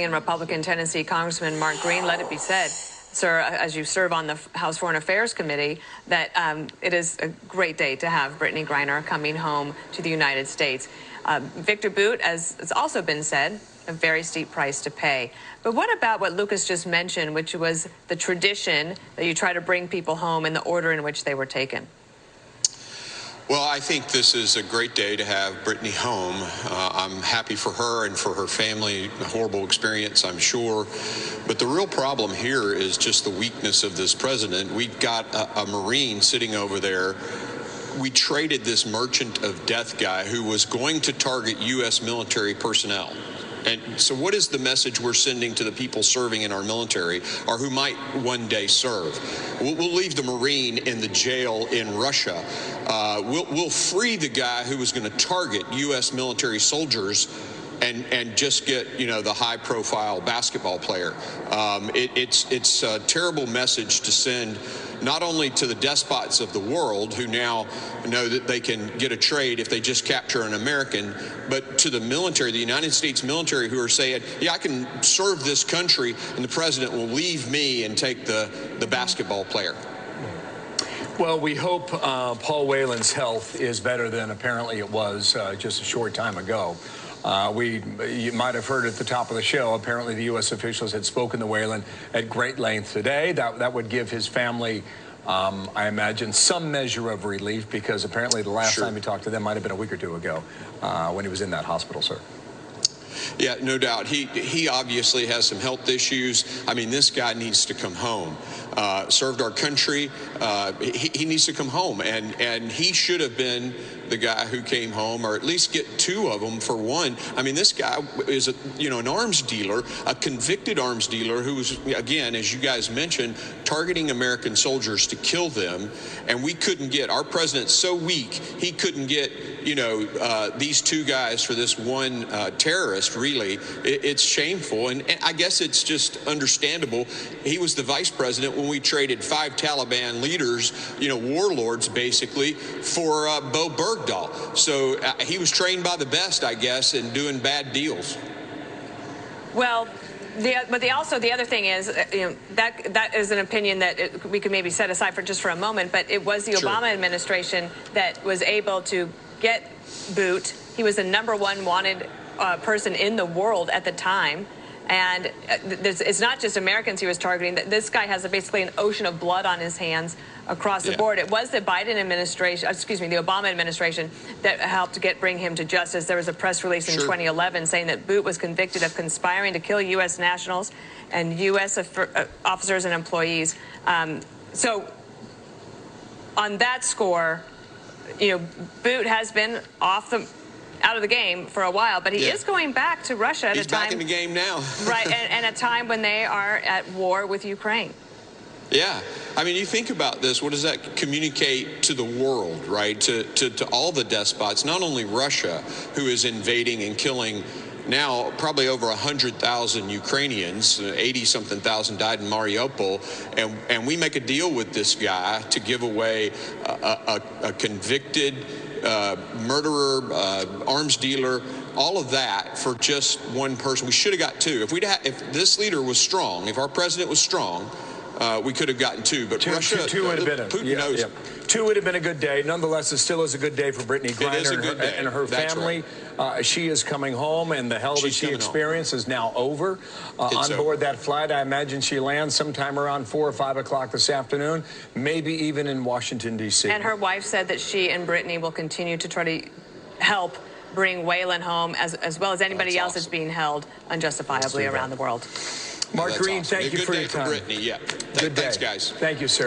And Republican Tennessee Congressman Mark Green, let it be said, sir, as you serve on the House Foreign Affairs Committee, that it is a great day to have Brittney Griner coming home to the United States. Victor Boot, as it's also been said, a very steep price to pay. But what about what Lucas just mentioned, which was the tradition that you try to bring people home in the order in which they were taken? Well, I think this is a great day to have Brittney home. I'm happy for her and for her family. A horrible experience, I'm sure. But the real problem here is just the weakness of this president. We've got a Marine sitting over there. We traded this merchant of death guy who was going to target U.S. military personnel. And so what is the message we're sending to the people serving in our military or who might one day serve? We'll leave the Marine in the jail in Russia. We'll free the guy who was going to target U.S. military soldiers and just get, the high-profile basketball player. It's a terrible message to send not only to the despots of the world who now know that they can get a trade if they just capture an American, but to the military, the United States military, who are saying, yeah, I can serve this country, and the president will leave me and take the basketball player. Well, we hope Paul Whelan's health is better than apparently it was just a short time ago. You might have heard at the top of the show, apparently the U.S. officials had spoken to Whelan at great length today. That would give his family, I imagine, some measure of relief, because apparently the last time he talked to them might have been a week or two ago when he was in that hospital, sir. Yeah, no doubt. He obviously has some health issues. I mean, this guy needs to come home. Served our country. He needs to come home, and he should have been the guy who came home, or at least get two of them for one. I mean, this guy is an arms dealer, a convicted arms dealer who was, again, as you guys mentioned, targeting American soldiers to kill them. And we couldn't get, our president's so weak, he couldn't get, these two guys for this one terrorist, really. It's shameful. And I guess it's just understandable. He was the vice president when we traded 5 Taliban leaders, warlords basically, for Bo Bergdahl. So he was trained by the best, I guess, in doing bad deals. Well, the other thing is, that is an opinion that we could maybe set aside for a moment, but it was the Obama administration that was able to get Boot. He was the #1 wanted person in the world at the time. And it's not just Americans he was targeting. This guy has basically an ocean of blood on his hands across the board. It was the Biden administration, the Obama administration, that helped bring him to justice. There was a press release in 2011 saying that Boot was convicted of conspiring to kill U.S. nationals and U.S. officers and employees. So on that score, Boot has been out of the game for a while, but he is going back to Russia at a time. He's back in the game now. Right, and a time when they are at war with Ukraine. Yeah. I mean, you think about this, what does that communicate to the world, right? To all the despots, not only Russia, who is invading and killing now probably over 100,000 Ukrainians, 80-something thousand died in Mariupol, and we make a deal with this guy to give away a convicted murderer, arms dealer, all of that for just one person. We should have got two. If this leader was strong, if our president was strong, we could have gotten two. But Russia, two would have been two would have been a good day. Nonetheless, it still is a good day for Brittney Griner and her family. Right. She is coming home, and the hell that she experienced is now over. On board that flight, I imagine she lands sometime around 4 or 5 o'clock this afternoon, maybe even in Washington, D.C. And her wife said that she and Brittney will continue to try to help bring Whelan home, as well as anybody else that's being held unjustifiably around the world. Mark Green, thank you for your time. Brittney, Good day. Thanks, guys. Thank you, sir.